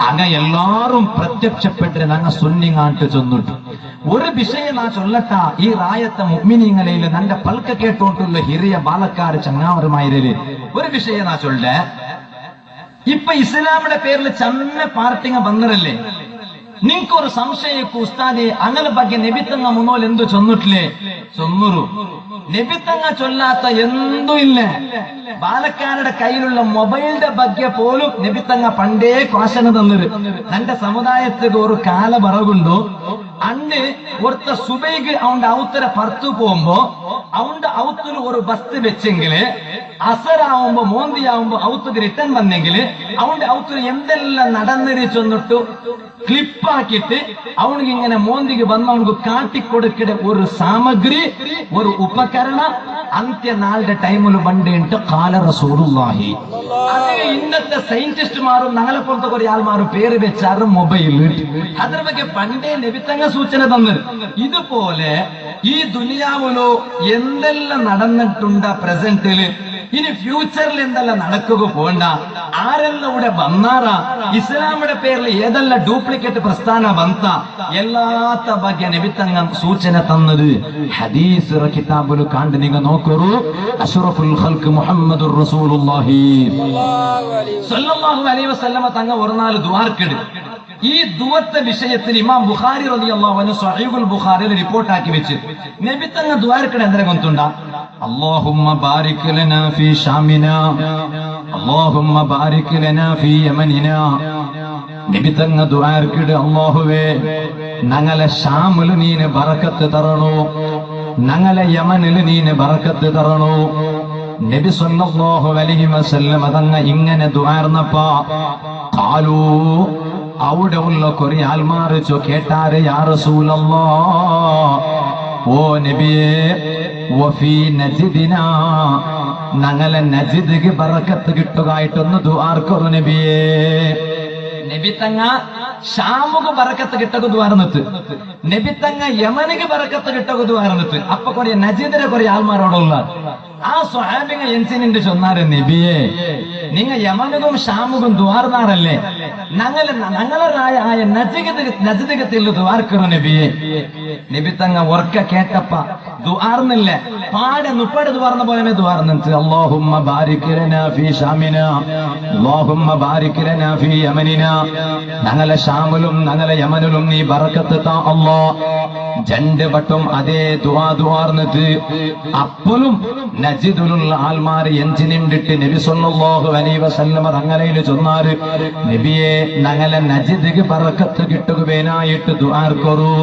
ಆಗ ಎಲ್ಲಾರು ಪ್ರತ್ಯಕ್ಷಪಟ್ಟರೆ ನಂಗ ಸುನ್ನಿಂಗಾಂಟು ಚೊಂದುಂಟು ഒരു വിഷയം നാ ചൊല്ലട്ട ഈ റായത്തെ മുഅ്മിനീങ്ങളിൽ നന്റെ പൽക്ക കേട്ടോണ്ടുള്ള ഹിറിയ ബാലക്കാര് ചങ്ങാവരുമായിരല് ഒരു വിഷയം നാ ചൊല്ലേ ഇപ്പൊ ഇസ്ലാമിന്റെ പേരിൽ ചമ്മ പാർട്ടിങ്ങ ബന്നറല്ലേ നിങ്ങൾക്കൊരു സംശയಕ್ಕೂ ഉസ്താദെ അങ്ങനെ ಬಗ್ಗೆ നബിത്തങ്ങ മുന്നോൽ എന്തു ചൊന്നിട്ടില്ലേ ചൊന്നൂರು നബിത്തങ്ങ ചൊല്ലാത്ത എന്തും ഇല്ല ബാലക്കാരുടെ കയ്യിലുള്ള മൊബൈലിന്റെ ಬಗ್ಗೆ പോലും നബിത്തങ്ങ പണ്ടേ ക്വാശന തന്നിரு നന്റെ സമുദായത്തിക്ക് ഒരു കാല ബറകുണ്ടു അണ്ട് ഒരുത്ത സുബൈക്ക് അവന്റെ ഔത്തര പുറത്തു പോകുമ്പോ അവന്റെ ഔത്തിന് ഒരു ബസ് വെച്ചെങ്കില് അസറാവുമ്പോ മോന്തിയാവുമ്പോ ഔത്തുക്ക് റിട്ടേൺ വന്നെങ്കില് അവന്റെ ഔത്തിന് എന്തെല്ലാം നടന്നിരി ചൊന്നിട്ടു ക്ലിപ്പാക്കിയിട്ട് അവനിക്ക് ഇങ്ങനെ മോന്തിക്ക് വന്ന് അവനക്ക് കാട്ടിക്കൊടുക്കിടെ ഒരു സാമഗ്രി ഒരു ഉപകരണ അന്ത്യനാളുടെ ടൈമിൽ ബണ്ടിട്ട് കാല റസൂലുള്ളാഹി അത് ഇന്നത്തെ സയന്റിസ്റ്റുമാരും ഞങ്ങളെ പോലത്തെ കുറെ ആൾമാരും പേര് വെച്ചാറ് മൊബൈൽ അതിന്റെ ಬಗ್ಗೆ പണ്ടേ നബിത്തങ്ങ സൂചന തന്നു ഇതുപോലെ ഈ ദുനിയാവിലോ എന്തെല്ലാം നടന്നിട്ടുണ്ട് പ്രസന്റില് ഇനി ഫ്യൂച്ചറിൽ എന്തെല്ലാം നടക്കുക പോണ്ട ആരെല്ലാം ഇവിടെ വന്നാറാ ഇസ്ലാമിന്റെ പേരിൽ ഏതെല്ലാം ഡ്യൂപ്ലിക്കേറ്റ് പ്രസ്ഥാന വന്ന എല്ലാത്ത ಬಗ್ಗೆ നബിത്തങ്ങ സൂചന തന്നത് ഹദീസ് കിതാബിൽ കണ്ട് നിങ്ങൾ നോക്കൂ അഷ്റഫുൽ ഖൽഖ് മുഹമ്മദുർ റസൂലുള്ളാഹി സ്വല്ലല്ലാഹു അലൈഹി വസല്ലമ തങ്ങ ഒരു നാല് ദുആർക്കിട് ഈ ദുവത്തെ വിഷയത്തിൽ ഇമാം ബുഖാരി റളിയല്ലാഹു അൻഹു സ്വഹീഹുൽ ബുഖാരിയിൽ റിപ്പോർട്ട് ആക്കി വെച്ച് നബി തങ്ങ ദുആർക്കിട് എന്തിനെ കൊണ്ടുണ്ട അല്ലാഹുമ്മ ബാരിക് ലനാ ഫീ ഷാമിനാ അല്ലാഹുമ്മ ബാരിക് ലനാ ഫീ യമനിനാ നബി തങ്ങ ദുആർക്കിട് അല്ലാഹുവേ ഞങ്ങളെ ഷാമിൽ നീനെ ബറക്കത്ത് തരണോ ഞങ്ങളെ യമനിൽ നീനെ ബറക്കത്ത് തരണോ നബി സല്ലല്ലാഹു അലൈഹി വസല്ലം തങ്ങ ഇങ്ങനെ ദുആർന്നപ്പാ ഖാലൂ അവിടെ ഉള്ള കുറെ ആൾമാർ കേട്ടാര് യാ റസൂലല്ലാഹ് ഓ നബിയേ വഫീ നജ്ദിനാ ഞങ്ങളെ നജ്ദിക്ക് ബറക്കത്ത് കിട്ടുകയായിട്ടൊന്ന് ദുആർക്കൊരു നബിയേ നബി തങ്ങ ഷാമുക്ക് ബറക്കത്ത് കിട്ടകുതുവാർന്നിട്ട് നബി തങ്ങ യമനിക്ക് ബറക്കത്ത് കിട്ടകുതുവാർന്നിട്ട് അപ്പൊ കുറെ നജീദിനെ കുറെ ആൾമാരോടുള്ള ആ സ്വഹാബിങ്ങ എൻസിനിന്റെ ചൊന്നാറ് നബിയെ നിങ്ങ യമനുകും ഷാമുകും ദുവാർന്നാറല്ലേ ഞങ്ങളായ നജദികത്തിൽ ദുവാർക്കറു നബിയെ നബി തങ്ങ ഉറക്ക കേട്ടപ്പ ദുആർന്നില്ല പാടെ നുപ്പടെ ദുആർന്ന പോലെ ദുആർന്നിട്ട് അല്ലാഹുമ്മ ബാരിക് ലനാ ഫീ ഷാമിനാ അല്ലാഹുമ്മ ബാരിക് ലനാ ഫീ യമനിനാ ഞങ്ങളെ ഷാമിലും ഞങ്ങളെ യമനിലും നീ ബറക്കത്ത് താ അല്ലാഹ് രണ്ട് വട്ടം അതേ ദുആർന്നിട്ട് അപ്പോഴും നജിദിലുള്ള ആൾമാർ എഞ്ചിനിണ്ടിട്ട് നബി സല്ലല്ലാഹു അലൈഹി വസല്ലം തങ്ങളെ ചൊന്നാറ് നബിയെ ഞങ്ങളെ നജിദിക്ക് ബറക്കത്ത് കിട്ടുകയായിട്ട് ദുആർക്കറു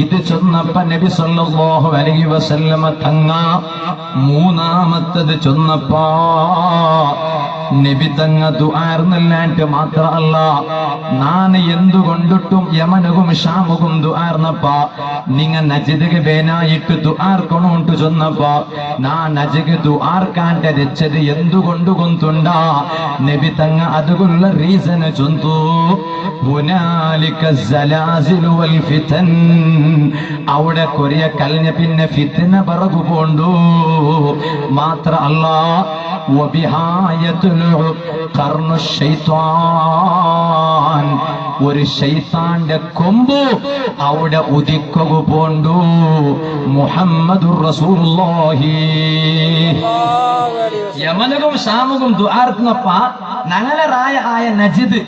ഇത് ചൊന്നപ്പ നബി സല്ലല്ലാഹു അലൈഹി വസല്ലം തങ്ങ മൂന്നാമത്തത് ചൊന്നപ്പാ നബി തങ്ങ ദുആർന്നില്ലാണ്ട് മാത്രമല്ല ഞാൻ എന്തുകൊണ്ടിട്ടും യമനുകും ഷാമുകും ദുആർന്നപ്പ നിങ്ങ നജിദിക്ക് വേനായിട്ട് ദുആർക്കണോണ്ട് ചൊന്നപ്പ നാ നജിക്ക് ദുആർക്കാണ്ട് വെച്ചത് എന്തുകൊണ്ട് കൊണ്ടുണ്ട നബി തങ്ങ അതുകൊള്ള റീസൺ ചൊന്തു ഹുനാലിക സലാസിലു വൽ ഫിതൻ അവിടെ കൊറിയ കലിഞ്ഞ പിന്നെ ഫിത്ന പറകു പോണ്ടു മാത്രമല്ല വബിഹായത്തുൽ ഖർനു ശൈത്താൻ ഒരു ശൈത്താന്റെ കൊമ്പ് അവിടെ ഉദിക്കുക പോണ്ടു മുഹമ്മദുർ റസൂലുള്ളാഹി യമനുകും ഷാമുകും ദുആർക്കുന്നപ്പ ഞങ്ങളെ റായ ആയ നജിദ്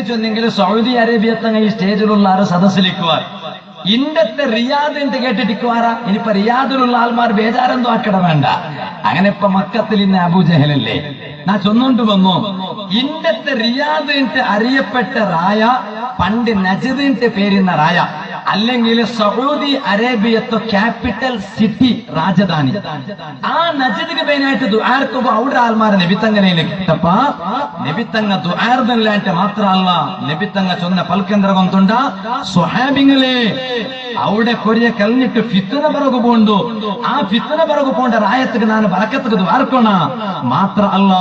ചൊന്നെങ്കിൽ സൗദി അറേബ്യ തങ്ങ ഈ സ്റ്റേജിലുള്ള ആറ് സദസ്സിലിക്കുവാർ ഇന്നത്തെ റിയാദ് എന്ന് കേട്ടിട്ടിക്കുവാറാ ഇനിയിപ്പോ റിയാദിലുള്ള ആൾമാർ ബേജാരെന്തോ ആക്കട വേണ്ട അങ്ങനെ ഇപ്പൊ മക്കത്തിൽ ഇന്ന് അബൂജഹലല്ലേ നാ ചൊന്നുകൊണ്ട് വന്നു ഇന്നത്തെ റിയാദ് എന്ന് അറിയപ്പെട്ട റായ പണ്ട് നജിദ് പേരുന്ന റായ അല്ലെങ്കിൽ സൗദി അറേബ്യത്തെ ക്യാപിറ്റൽ സിറ്റി രാജധാനി ആ നജിദിന് മെയിനായിട്ട് ദുആർക്കുമ്പോ അവിടെ ആൾമാരെ നബിത്തങ്ങനയിലേക്ക് കിട്ടപ്പ നബിത്തങ്ങ ദുആർന്നില്ലാണ്ട് മാത്രമല്ല നബിത്തങ്ങ ചൊന്ന പൽക്കേന്ദ്ര കൊണ്ടുണ്ട സ്വഹാബിങ്ങളെ അവിടെ കൊറിയ കഴിഞ്ഞിട്ട് ഫിത്ന പിറകു പോണ്ടു ആ ഫിത്ന പിറകു പോണ്ട റായത്തുക്ക് ನಾನು ബറക്കത്തുക്ക് ദുആർക്കണ മാത്രമല്ല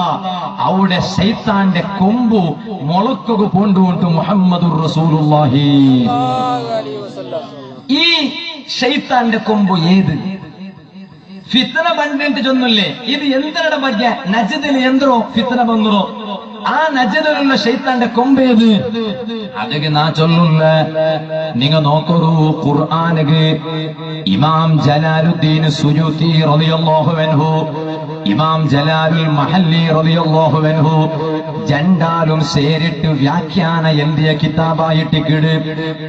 അവിടെ ശൈത്താന്റെ കൊമ്പു മുളക്കുക പോണ്ടു ഉണ്ട് മുഹമ്മദുർ റസൂലുള്ളാഹി ഈ ശൈത്താന്റെ കൊമ്പ് ഏത് ഫിത്ന ಬಂದಿട്ട് ചൊന്നില്ലേ ഇത് എന്തിനടെ ಬಗ್ಗೆ നജിദിൽ എന്തോ ഫിത്ന ಬಂದ್ರು ആ നജദിലുള്ള ശൈത്താന്റെ കൊമ്പേത് അതൊക്കെ നാ ചൊല്ലുന്ന നിങ്ങ നോക്കൊരു ഖുർആനക്ക് ഇമാം ജലാലുദ്ദീൻ സുയൂത്തി റളിയല്ലാഹു അൻഹു ഇമാം ജലാലുൽ മഹല്ലി റളിയല്ലാഹു അൻഹു ജണ്ടാലും സേരിട്ട് വ്യാഖ്യാന എഴുതിയ കിതാബായിട്ടിക്കിട്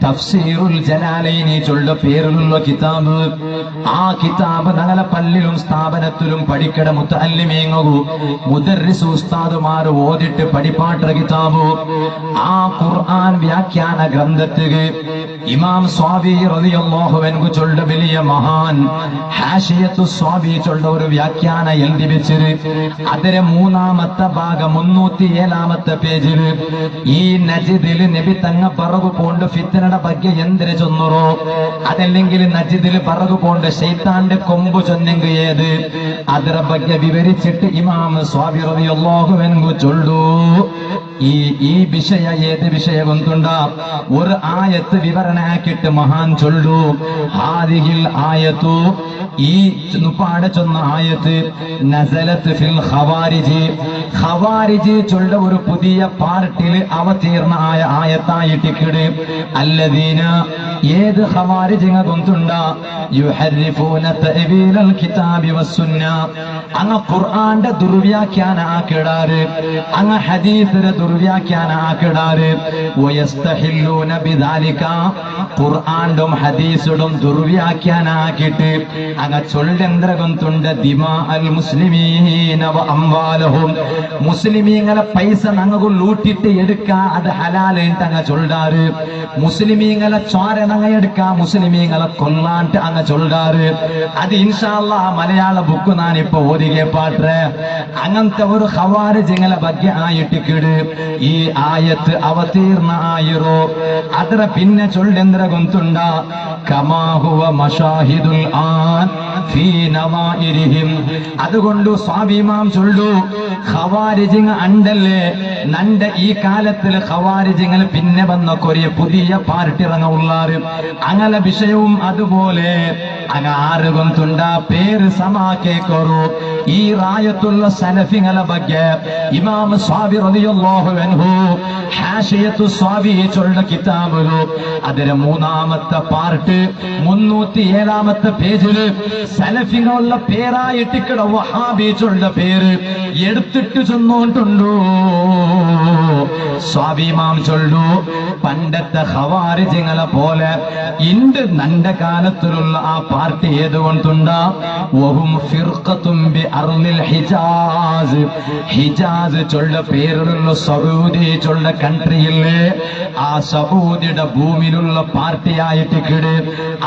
തഫ്സീറുൽ ജലാലൈനി ചൊല്ല പേരിലുള്ള കിതാബ്. ആ കിതാബ് ഞങ്ങളെ പള്ളിയിലും സ്ഥാപനത്തിലും പഠിക്കട മുത്തഅല്ലിമീങ്ങു മുദർരിസ് ഉസ്താദുമാർ ഓതിട്ട് പഠിപ്പാട്ട കിതാബ്. ആ ഖുർആൻ വ്യാഖ്യാന ഗ്രന്ഥത്തില് ഇമാം സ്വാബി റളിയല്ലാഹു അൻഹു ചൊല്ല വലിയ മഹാൻ ഹാഷിയത്തു സ്വാബി ചൊല്ല ഒരു വ്യാഖ്യാന എഴുതി വെച്ചിട്ട് അതിലെ 3-ാമത്തെ ഭാഗം 307-ാമത്തെ പേജില് ഈ നജിദില് നബി തങ്ങ പറകു പോണ്ട് ഫിത്തനയുടെ ಬಗ್ಗೆ എന്തിനെ ചൊന്നുറോ അതല്ലെങ്കിൽ നജിദില് പറകു പോണ്ട് ശൈത്താന്റെ കൊമ്പ് ചൊന്നെങ്കിൽ ഏത് അതിന്റെ ಬಗ್ಗೆ വിവരിച്ചിട്ട് ഇമാം സ്വാബി റളിയല്ലാഹു അൻഹു ചൊല്ലു ഈ വിഷയ ഏത് വിഷയം കൊണ്ടുണ്ടാ ഒരു ആയത്ത് വിവരണാക്കിയിട്ട് മഹാൻ ചൊല്ലു ഹാദിഹിൽ ആയത്തു ഈ നുപ്പാടെ ചൊന്ന ആയത്ത് നസലത്ത് ഫിൽ ഖവാരിജി ഖവാരിജി ചൊല്ല ഒരു പുതിയ പാർട്ടിയിൽ അവതീർണ ആയ ആയത്തായിട്ടിക്കിട് അല്ലദീന ഏത് ഖവാരിജിങ്ങ കൊണ്ടുണ്ടാ യുഹർരിഫൂന തഅവീലൽ കിതാബി വസ്സുന്ന അങ്ങ ഖുർആന്റെ ദുർവ്യാഖ്യാന ആക്കിടാറ് അങ്ങ ഹദീസിന്റെ ദുർവ്യാഖ്യാന ആക്കിടാറ് വയസ്തഹില്ലൂന ബിദാലിക ഖുർആനും ഹദീസും ദുർവ്യാഖ്യാന ആക്കിയിട്ട് അങ്ങ ചൊല്ലെന്ത്ര കൊണ്ടുണ്ട് ദിമാ അൽ മുസ്ലിമീന വ അംവാലഹും മുസ്ലിമീങ്ങളെ പൈസ ഞങ്ങൾക്ക് ലൂട്ടിട്ട് എടുക്കാ അത് ഹലാലിട്ട് അങ്ങ ചൊല്ലാറ് മുസ്ലിമീങ്ങളെ ചോര ഞങ്ങ എടുക്കാ മുസ്ലിമീങ്ങളെ കൊല്ലാണ്ട് അങ്ങ ചൊല്ലാറ് അത് ഇൻഷാ അല്ലാഹ് മലയാള ബുക്ക് ഞാനിപ്പോ ഓതികെ പാട്ടെ അങ്ങനത്തെ ഒരു ഖവാരിജിങ്ങളെ ಬಗ್ಗೆ ആയിട്ടിക്കിട് ഈ ആയത്ത് അവതീർണ ആയിരോ ಅದರ പിന്നെ ചൊല്ലെന്ത്ര കൊണ്ടുണ്ട കമാ ഹുവ മശാഹിദുൽ ആൻ ഫീ നവാഇരിഹിം അതുകൊണ്ട് സ്വാഭിമാം ചൊല്ലു ഖവാരിജിങ് അണ്ടല്ലേ നന്റെ ഈ കാലത്തിൽ ഖവാരിജിങ്ങൾ പിന്നെ വന്ന കൊറിയ പുതിയ പാർട്ടി ഇറങ്ങുള്ളാറ് അങ്ങനെ വിഷയവും അതുപോലെ അങ്ങ ആറ് കൊണ്ടുണ്ട പേര് സമാക്കേക്കൊരു ഈ റായത്തുള്ള സലഫിങ്ങളെ ಬಗ್ಗೆ ഇമാം സ്വാബി റളിയല്ലാഹു അൻഹു ഹാഷിയത്തു സ്വാബി ചൊല്ല കിതാബിലു അതിലെ 3-ാമത്തെ പാർട്ട് 307-ാമത്തെ പേജില് സലഫികളുടെ പേരായിട്ടിക്കട വഹാബി ചൊല്ല പേര് എടുത്തിട്ട് ചെന്നോണ്ടുണ്ടോ സ്വാഭിമാം ചൊല്ലു പണ്ടത്തെ ഖവാരിജിങ്ങളെ പോലെ ഇണ്ട് നന്റെ കാലത്തിലുള്ള ആ പാർട്ടി ഏതുകൊണ്ടുണ്ടാ വഹും ഫിർഖത്തും ബി അർളിൽ ഹിജാസ് ഹിജാസ് ചൊല്ല പേരിലുള്ള സൗദി ചൊല്ല കൺട്രിയിലെ ആ സൗദിയുടെ ഭൂമിയിലുള്ള പാർട്ടിയായിട്ട് കിട്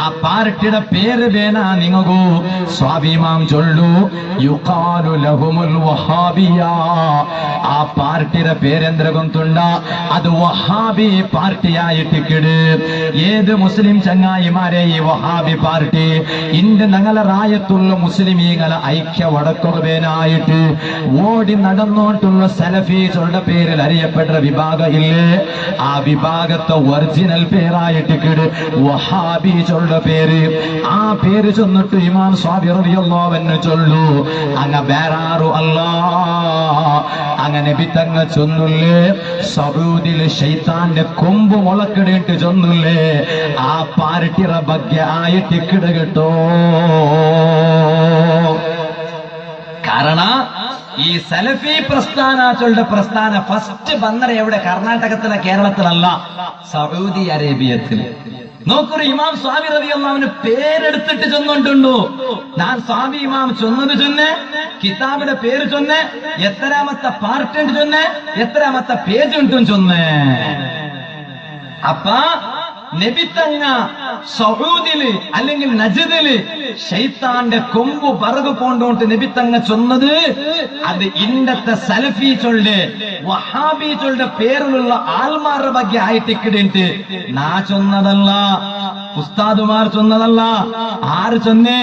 ആ പാർട്ടിയുടെ പേര് വേണ നിങ്ങകൂ സ്വാഭിമാം ചൊല്ലു യുഖാലു ലഹുമുൽ വഹാബിയ ആ പാർട്ടിയുടെ പേരെന്ത്ര കൊണ്ടുണ്ട അത് വഹാബി പാർട്ടിയായിട്ട് കിട് ഏത് മുസ്ലിം ചങ്ങായിമാരെ ഈ വഹാബി പാർട്ടി ഇന്ന് ഞങ്ങളെ റായത്തുള്ള മുസ്ലിമീങ്ങളെ ഐക്യ വടക്കുവേനായിട്ട് ഓടി നടന്നോട്ടുള്ള സലഫീസുകളുടെ പേരിൽ അറിയപ്പെട്ട വിഭാഗം ഇല്ലേ ആ വിഭാഗത്തെ ഒറിജിനൽ പേരായിട്ട് കിട് വഹാബീസുകളുടെ പേര് ആ പേര് ചൊന്നിട്ട് ഇമാം സ്വാബി റളിയല്ലാഹു അൻഹു ചൊല്ലു അങ്ങ വേറാറു അല്ലാ അങ്ങനെ ബിത്തങ്ങ ചൊന്നുല്ലേ സൗദിയിലെ ശൈത്താന്റെ കൊമ്പ് മുളക്കിടിട്ട് ചൊന്നുല്ലേ ആ പാർട്ടിയുടെ ಬಗ್ಗೆ ആയിട്ട് കിട കേട്ടോ കാരണ ഈ സലഫി പ്രസ്ഥാനങ്ങളുടെ പ്രസ്ഥാന ഫസ്റ്റ് ബന്ധന എവിടെ കർണാടകത്തിലെ കേരളത്തിലല്ല സൗദി അറേബ്യത്തിൽ നോക്കൊരു ഇമാം സ്വാമി റളിയല്ലാഹുവിന് പേരെടുത്തിട്ട് ചൊന്നുകൊണ്ടുണ്ടോ ഞാൻ സ്വാമി ഇമാം ചൊന്നത് ചൊന്നെ കിതാബിന്റെ പേര് ചൊന്നെ എത്രാമത്തെ പാർട്ട് ഉണ്ട് ചൊന്നെ എത്രാമത്തെ പേജ് ഉണ്ടും ചൊന്നെ അപ്പ നബിത്തങ്ങ സൗദിയില് അല്ലെങ്കിൽ നജദില് ശൈത്താന്റെ കൊമ്പ് പറകു പോണ്ടോണ്ട് നബിത്തങ്ങ ചൊന്നത് അത് ഇന്നത്തെ സലഫി ചൊല്ല് വഹാബി ചൊല്ലുടെ പേരിലുള്ള ആൾമാരുടെ ಬಗ್ಗೆ ആയിട്ടിക്കിടേണ്ട് നാ ചൊന്നതല്ല ഉസ്താദുമാർ ചൊന്നതല്ല ആര് ചൊന്നേ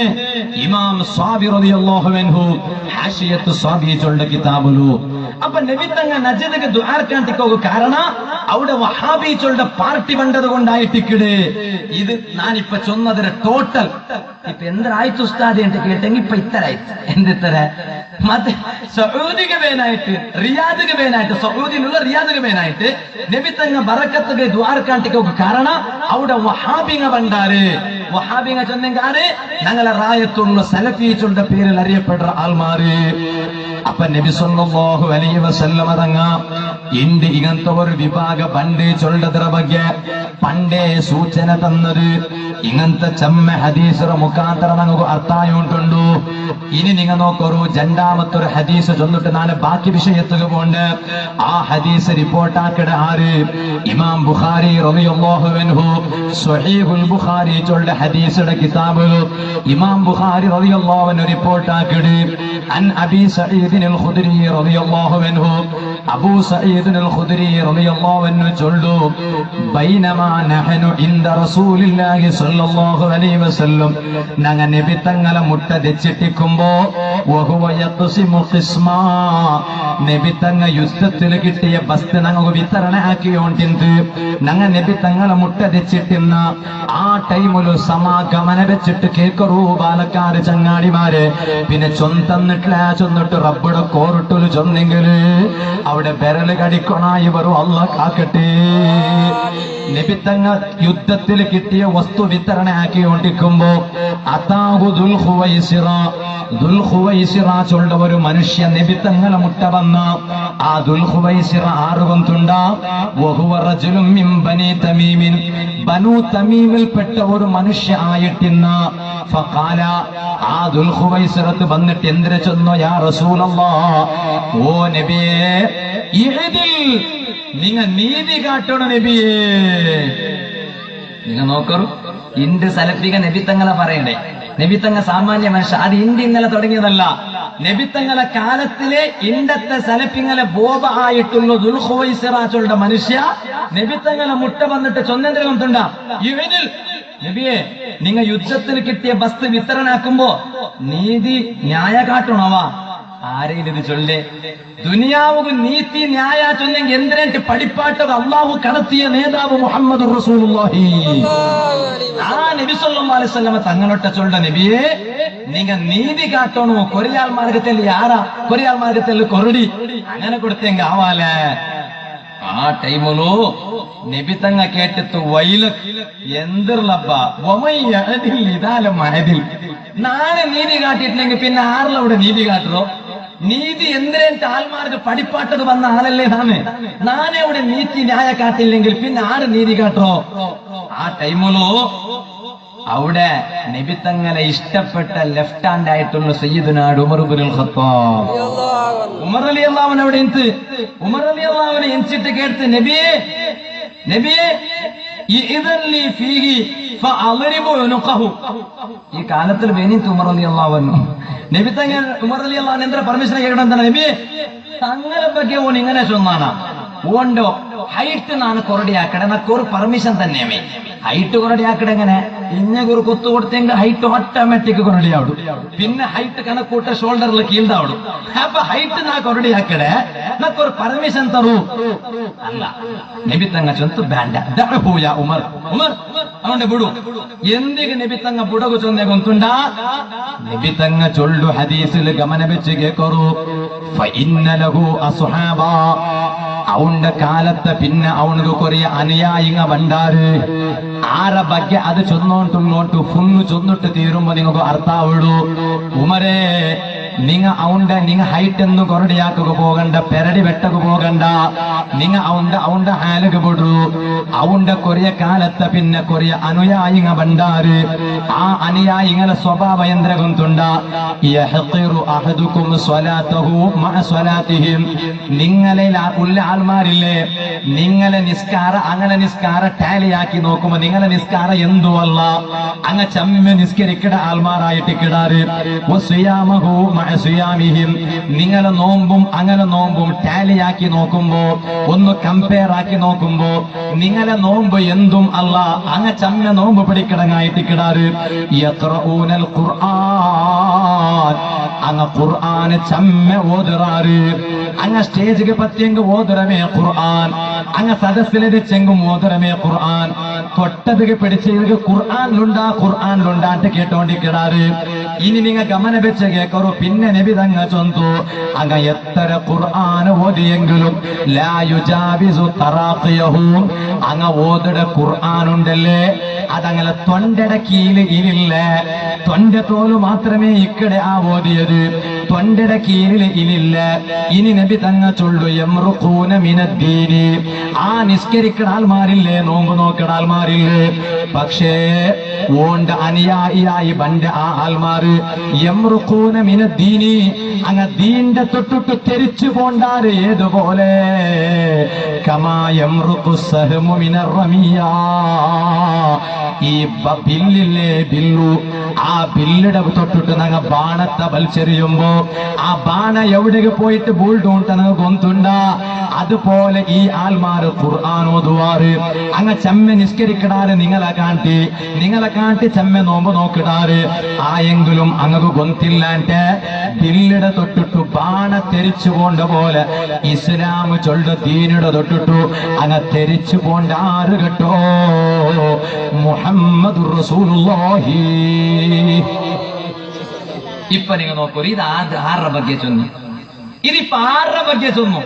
ഇമാം സ്വാബി റളിയല്ലാഹു അൻഹു ഹാഷിയത്തു സ്വാബി ചൊല്ലുടെ കിതാബിലു അപ്പൊ നബി തങ്ങൾ നജദിക്ക് ദ്വാരക്കാണ്ടിക്കോക കാരണം അവിടെ വഹാബീച്ചുകളുടെ പാർട്ടി പണ്ടത് കൊണ്ടായിട്ടിക്കട് ഇത് ഞാനിപ്പോ ചൊന്നതിര ടോട്ടൽ ഇപ്പൊ എന്തായിച്ചു ഉസ്താദ് എന്ന് കേട്ടെങ്കിൽ ഇപ്പൊ ഇത്തരായിട്ട് എന്തിത്തര ಮತ್ತೆ ಸೌದಿಗೆ ಬೇನಾಯ್ತು ರಿಯಾದ್ಗೆ ಬೇನಾಯ್ತು ಸೌದಿലുള്ള റിയാദിಗೆ ಬೇನಾಯ್ತು നബി തങ്ങൾ ബറക്കത്തുಗೆ ദ്വാരക്കാണ്ടിക്കോക കാരണം അവിടെ വഹാബിങ്ങ പണ്ടാറ് വഹാബിങ്ങ ചൊന്നെങ്കാറ് ഞങ്ങളെ റായത്തുള്ള സലഫീച്ചുകളുടെ പേരിൽ അറിയപ്പെടുന്ന ആൾമാര് അപ്പൊ നബി സല്ലല്ലാഹു അലൈഹി വസല്ലം തങ്ങ ಇಂದು ಇಗಂತ ഒരു ವಿಭಾಗ ಪಂಡೆ ಚೊಳ್ಳದರ ಬಗ್ಗೆ ಪಂಡೆ ಸೂಚನೆ ತನ್ನದು ഇങ്ങനത്തെ ചമ്മ ഹദീസറ മുഖാന്തരം നമുക്ക് അർത്ഥായുണ്ടുണ്ടു ഇനി നിങ്ങൾ നോക്കൊരു രണ്ടാമത്തൊരു ഹദീസ് ചൊന്നിട്ട് നാളെ ബാക്കി വിഷയത്തുക പോണ്ട് ആ ഹദീസ് റിപ്പോർട്ടാക്കിട ആര് ഇമാം ബുഖാരി റളിയല്ലാഹു അൻഹു സ്വഹീഹുൽ ബുഖാരി ചൊല്ല ഹദീസുടെ കിതാബിൽ ഇമാം ബുഖാരി റളിയല്ലാഹു അൻഹു റിപ്പോർട്ടാക്കിട് അൻ അബീ സഈദ് അൽ ഖുദരി റളിയല്ലാഹു അൻഹു അബൂ സഈദ് അൽ ഖുദരി റളിയല്ലാഹു അൻഹു ചൊല്ലു ബൈനമാ നഹനു ഇൻദ റസൂലില്ലാഹി സല്ലല്ലാഹു അലൈഹി വസല്ലം ഞങ്ങ നബി തങ്ങളെ മുട്ട തെച്ചിട്ടിക്കുമ്പോ വഹുവ യഖ്സിമു ഖിസ്മാ നബി തങ്ങ യുദ്ധത്തിൽ കിട്ടിയ ബസ്ത് ഞങ്ങൾക്ക് വിതരണ ആക്കിയോണ്ടിന്ത് ഞങ്ങ നബി തങ്ങളെ മുട്ട തെച്ചിട്ടുന്ന ആ ടൈമില് സമാഗമന വെച്ചിട്ട് കേക്കറൂ ബാലക്കാര് ചങ്ങാടിമാര് പിന്നെ ചൊന്നിട്ട് റബ്ബുടെ കോറിട്ടൊരു ചൊന്നെങ്കില് അവിടെ ബെരല് കടിക്കണായി വരും അല്ല കാക്കട്ടെ നബി തങ്ങ യുദ്ധത്തിൽ കിട്ടിയ വസ്തു വിതരണ ആക്കിക്കൊണ്ടിരിക്കുമ്പോ അതാഹു ദുൽഖുവൈസിറ ചൊല്ല ഒരു മനുഷ്യ നബി തങ്ങളെ മുട്ട വന്ന ആ ദുൽഖുവൈസിറ ആറുകൊണ്ടുണ്ട വഹുവ റജുലുൻ മിൻ ബനി തമീമിൻ ബനു തമീമിൽപ്പെട്ട ഒരു മനുഷ്യ ആയിട്ടിന്ന ഫഖാല ആ ദുൽഖുവൈസിറത്ത് വന്നിട്ട് എന്തിനെ ചെന്നോ യാ റസൂലല്ലാഹ് ഓ നബിയേ ഇഹ്ദിൽ നിങ്ങൾ നീതി കാട്ടണം നബിയേ നിങ്ങൾ നോക്കൂ ഇന്ത്യ സലഫിക നബി തങ്ങളെ പറയണ്ടേ നബി തങ്ങ സാമാന്യ മനുഷ്യ അത് ഇന്ത്യ ഇന്നലെ തുടങ്ങിയതല്ല നബി തങ്ങളെ കാലത്തിലെ ഇണ്ടത്തെ സലഫിങ്ങളെ ബോബ ആയിട്ടുള്ള ദുൽഖുവൈസിറാച്ചുള്ള മനുഷ്യ നബി തങ്ങളെ മുട്ട വന്നിട്ട് ചൊന്നെന്തുണ്ട ഇവനിൽ നബിയെ നിങ്ങൾ യുദ്ധത്തിൽ കിട്ടിയ ബസ്ത് വിതരണാക്കുമ്പോ നീതി ന്യായ കാട്ടണവാ ആരെയും ഇത് ചൊല്ലേ ദുനിയാവുക്ക് നീതി ന്യായ ചൊല്ലെങ്കിൽ എന്തിനായിട്ട് പഠിപ്പാട്ടത് അള്ളാഹു കടത്തിയ നേതാവ് മുഹമ്മദ് റസൂലുള്ളാഹി ആ നബി സല്ലല്ലാഹു അലൈഹി വസല്ലം തങ്ങളൊട്ട ചൊല്ല നബിയെ നിങ്ങൾ നീതി കാട്ടണോ കൊറിയാൾ മാർഗത്തിൽ ആരാ കൊറിയാൾ മാർഗത്തിൽ കൊറടി അങ്ങനെ കൊടുത്തെങ്ക ആവാലേ ആ ടൈമിലു നബി തങ്ങ കേട്ടിട്ട് വൈല എന്തിർലബ്ബ ഇതാലും മഹദിൽ നാളെ നീതി കാട്ടിട്ടില്ലെങ്കിൽ പിന്നെ ആറിലവിടെ നീതി കാട്ടുറോ നീതി എന്തിനായിട്ട് ആൾമാർക്ക് പഠിപ്പാട്ടത് വന്ന ആളല്ലേ നാനെ അവിടെ നീതി ന്യായ കാട്ടില്ലെങ്കിൽ പിന്നെ ആര് നീതി കാട്ടുറോ ആ ടൈമിലു അവിടെ നബി തങ്ങളെ ഇഷ്ടപ്പെട്ട ലെഫ്റ്റ് ഹാൻഡ് ആയിട്ടുള്ള സയ്യിദുനാ ഉമർ ഇബ്നുൽ ഖത്താബ് ഉമർ റളിയല്ലാഹു അൻഹു അവിടെ എന്ത് ഉമർ റളിയല്ലാഹു അൻഹു എൻസിട്ട് കേട്ട് നബിയേ നബിയേ ഇദൻ ലി ഫീഹി ഫഅളിബു ഉനുഖഹു ഈ കാലത്തിൽ വേനിത്ത് ഉമർ റളിയല്ലാഹു അൻഹു നബി തങ്ങൾ ഉമർ റളിയല്ലാഹു അൻഹു എന്ത്ര പെർമിഷൻ കേൾക്കണം എന്താണ് നബിയേ തങ്ങളെ ಬಗ್ಗೆ ഓൻ ഇങ്ങനെ ചൊന്നാണ് ഓണ്ടോ ഹൈറ്റ് നാണ് കൊറടിയാക്കട നക്കൊരു പെർമിഷൻ തന്നെ ഹൈറ്റ് കൊറടിയാക്കട എങ്ങനെ ഇഞ്ഞൊരു കുത്തു കൊടുത്തെങ്കിൽ ഹൈറ്റ് ഓട്ടോമാറ്റിക് കൊറടിയാവിടും പിന്നെ ഹൈറ്റ് കണക്കൂട്ട ഷോൾഡറിൽ കീഴ്താവിടും അപ്പൊ ഹൈറ്റ് നാ കൊറടിയാക്കട നക്കൊരു പെർമിഷൻ തരൂ അല്ല നബി തങ്ങ ചൊന്തു ಬೇಡ ದಅಹು ಯಾ ಉಮರ್ ಉಮರ್ ಅವನ ಬಿಡು ಎಂದಿಗೆ ನಬಿ ತಂಗ ಬುಡಗು ಚೊನ್ನೆ ಗೊಂತುಂಡ ನಬಿ ತಂಗ ಚೊಳ್ಳು ಹದೀಸಿಲ್ ಗಮನ ಬೆಚ್ಚಿಗೆ ಕೊರು ಫಇನ್ನ ಲಹು ಅಸ್ಹಾಬಾ അവന്റെ കാലത്ത് പിന്നെ അവനക്ക് കുറെ അനുയായിങ്ങ ബണ്ടാറ് ആരെ ಬಗ್ಗೆ അത് ചൊന്നോണ്ടുള്ളോട്ട് ഫുള്ള് ചൊന്നിട്ട് തീരുമ്പോ നിങ്ങൾക്ക് അർത്ഥാവിടൂ ഉമരേ നിങ്ങ ഹൈറ്റ് ഒന്നും കൊറടിയാക്കുക പോകണ്ട പെരടി വെട്ടക്ക് പോകണ്ട നിങ്ങ അവന്റെ ഹാലക്ക് വിടൂ അവന്റെ കൊറിയ കാലത്ത് പിന്നെ കൊറിയ അനുയായിങ്ങ ബണ്ടാറ് ആ അനുയായിങ്ങളെ സ്വഭാവം എന്തിനെ കൊണ്ടുണ്ട നിങ്ങളെ ഉള്ള ആൾമാരില്ലേ നിങ്ങളെ നിസ്കാരം അങ്ങനെ നിസ്കാര ടാലിയാക്കി നോക്കുമ്പോ നിങ്ങളെ നിസ്കാരം എന്തുവല്ല അങ്ങ് ചമ്മ നിസ്കരിക്കട ആൾമാരായിട്ട് കിടാറ് നിങ്ങളെ നോമ്പും അങ്ങനെ നോമ്പും ടാലിയാക്കി നോക്കുമ്പോ ഒന്ന് കമ്പയർ ആക്കി നോക്കുമ്പോ നിങ്ങളെ നോമ്പ് എന്തും അല്ല അങ്ങ് ചമ്മ നോമ്പ് പിടിക്കിടങ്ങായിട്ട് കിടാറ് യഖ്റഊനൽ ഖുർആൻ അങ്ങ് ഖുർആന് ചമ്മ ഓതുറാറ് അങ്ങ സ്റ്റേജിಗೆ പറ്റിയെങ്കിൽ ഓതുറമേ ഖുർആൻ, അങ്ങ സദസ്സിലെച്ചെങ്കും ഓതുറമേ ഖുർആൻ, തൊട്ടതിಗೆ പിടിച്ചെങ്കിൽ ഖുർആനിലുണ്ടാട്ട് കേട്ടോണ്ടിക്കിടാറ്. ഇനി നിങ്ങൾ ഗമന വെച്ച് കേക്കറു. പിന്നെ നബി തങ്ങ ചൊന്തു അങ്ങ എത്ര ഖുർആൻ ഓതിയെങ്കിലും ലാ യുജാവിസു തറാഖിയഹു, അങ്ങ ഓതിട ഖുർആനുണ്ടല്ലേ അതങ്ങനെ തൊണ്ടയുടെ കീഴിൽ ഇലില്ല. തൊണ്ട തോല് മാത്രമേ ഇക്കടെ ആ ഓതിയത്, തൊണ്ടയുടെ കീഴിൽ ഇലില്ല. ഇനി നബി തങ്ങ ചൊല്ലു യംറുഖൂന മിനദ്ദീനി, ആ നിസ്കരിക്കണ ആൾമാരില്ലേ, നോമ്പ് നോക്കണ ആൾമാരില്ലേ, പക്ഷേ ഓണ്ട അനുയായിയായി ബണ്ട ആ ആൾമാര് യംറുഖൂന മിനദ്ദീനി, അങ്ങ ദീന്റെ തൊട്ടിട്ട് തെരിച്ചു പോണ്ടാറ്. ഏതുപോലെ കമാ യംറുഖു സഹമു മിനർ റമിയാ, ഈ ബില്ലില്ലേ ബില്ലു, ആ ബില്ലിടെ തൊട്ടിട്ട് നങ്ങ ബാണത്തെ വലിച്ചെറിയുമ്പോ ആ ബാണ എവിടേക്ക് പോയിട്ട് ബൂൾഡൂണ്ട നങ്ങ ഗൊന്തുണ്ട. അതുപോലെ ഈ ആൽമാര് ഖുർആൻ ഓതുവാറ്. അങ്ങ ചെമ്മ നിസ്കരിക്കിടാറ്. നിങ്ങളെ കാട്ടി ചെമ്മ നോമ്പ് നോക്കിടാറ്. ആയെങ്കിലും അങ്ങക്ക് ഗൊന്തില്ലാണ്ട് ബില്ലിടെ തൊട്ടിട്ടു ബാണ തെരിച്ചു പോണ്ട പോലെ ഇസ്ലാം ചൊല്ല ദീനിടെ തൊട്ടിട്ടു അങ്ങ തെരിച്ചു പോണ്ട ആറ് കേട്ടോ. മുഹമ്മദുർ റസൂലുള്ളാഹി. ഇപ്പൊ നിങ്ങൾ നോക്കൂ, ഇത് ആരുടെ ಬಗ್ಗೆ ചൊന്നു, ഇതിപ്പോ ആരുടെ ಬಗ್ಗೆ ചൊന്നു.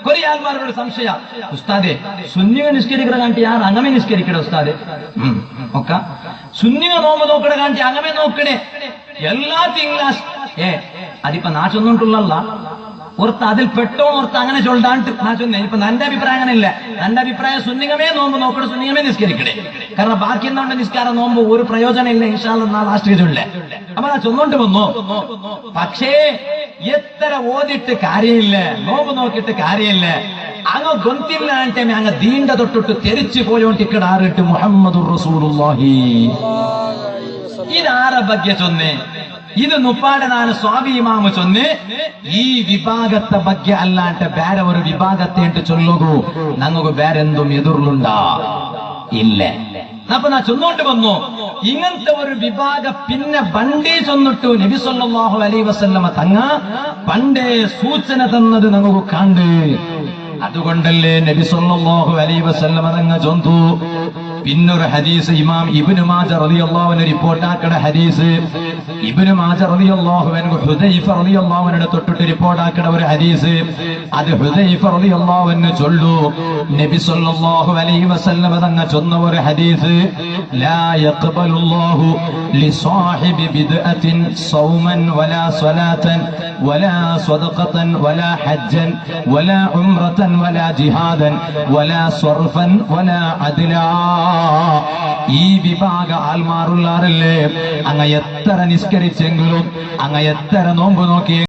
കൊറേ ആൾമാരുടെ സംശയ, ഉസ്താദെ സുന്നികൾ നിസ്കരിക്കണ കാണ്ടി യാർ അങ്ങമേ നിസ്കരിക്കണ ഉസ്താദെ, ഒക്ക സുന്നികൾ നോമ്പ് നോക്കണ കാണ്ടി അങ്ങമേ നോക്കണേ എല്ലാ തിങ്കളാഴ്ച. അതിപ്പോ നാ ചൊന്നിട്ടുള്ളല്ല, ഓർത്ത് അതിൽ പെട്ടോ ഓർത്ത് അങ്ങനെ ചൊല്ലാണ്ട് നാ ചൊന്നേ. ഇപ്പൊ നന്റെ അഭിപ്രായം അങ്ങനെയല്ല. നന്റെ അഭിപ്രായം സുന്നിങ്ങമേ നോമ്പ് നോക്കണേ, സുന്നിങ്ങമേ നിസ്കരിക്കണേ. കാരണം ബാക്കി എന്തുകൊണ്ട് നിസ്കാരം നോമ്പ് ഒരു പ്രയോജനം ഇല്ല. ഇൻഷാ അല്ലാഹ് ലാസ്റ്റ് ചൊല്ലേ. അപ്പൊ ഞാൻ ചൊന്നോണ്ട് വന്നു. പക്ഷേ എത്ര ഓതിട്ട് കാര്യമില്ല, നോമ്പ് നോക്കിയിട്ട് കാര്യമില്ല. അങ്ങ് ഗൊന്തില്ല ടൈമെ അങ്ങ് ദീന്റെ തൊട്ടിട്ട് തെരിച്ചു പോയോണ്ടിക്കിടാറിട്ട് മുഹമ്മദുർ റസൂലുള്ളാഹി. ഇതാരെ ಬಗ್ಗೆ ചൊന്നേ? ഇത് നുപ്പാടെ നാല് സ്വാമി ഇമാമ് ചൊന്ന്. ഈ വിഭാഗത്തെ ಬಗ್ಗೆ അല്ലാണ്ട് ಬೇರೆ ഒരു വിഭാഗത്തെ ചൊല്ലുകൂ. ഞങ്ങൾക്ക് വേറെന്തും എതിർലുണ്ടാ ഇല്ല. അപ്പൊ നാ ചൊന്നോണ്ട് വന്നു. ഇങ്ങനത്തെ ഒരു വിഭാഗ പിന്നെ പണ്ടേ ചൊന്നിട്ടു നബി സല്ലല്ലാഹു അലൈഹി വസല്ലമ തങ്ങ പണ്ടേ സൂചന തന്നത് നമുക്ക് കണ്ട്. അതുകൊണ്ടല്ലേ നബി സല്ലല്ലാഹു അലൈഹി വസല്ലമ തങ്ങ ചൊന്തു. പിന്നൊരു ഹദീസ് ഇമാം ഇബ്നു മാജ റളിയല്ലാഹു അൻഹു റിപ്പോർട്ടാക്കണ ഹദീസ്. ഇബ്നു മാജ റളിയല്ലാഹു അൻഹു ഹുദൈഫ റളിയല്ലാഹു അൻഹു തൊട്ടിട്ട് റിപ്പോർട്ടാക്കണ ഒരു ഹദീസ്. അത് ഹുദൈഫ റളിയല്ലാഹു അൻഹു ചൊല്ലു. നബി സല്ലല്ലാഹു അലൈഹി വസല്ലമ തങ്ങ ചൊന്ന ഒരു ഹദീസ്, ലാ യഖ്ബലുല്ലാഹു ലിസാഹിബി ബിദ്അത്തിൻ സൗമൻ വലാ സ്വലാത്തൻ വലാ സ്വദഖത്തൻ വലാ ഹജ്ജൻ വലാ ഉംറതൻ വലാ ജിഹാദൻ വലാ സർഫൻ വലാ അദ്ലാ. ഈ വിഭാഗ ആൽമാറുള്ളാറല്ലേ അങ്ങ എത്ര നിസ്കരിച്ചെങ്കിലും അങ്ങ എത്ര നോമ്പ് നോക്കിയ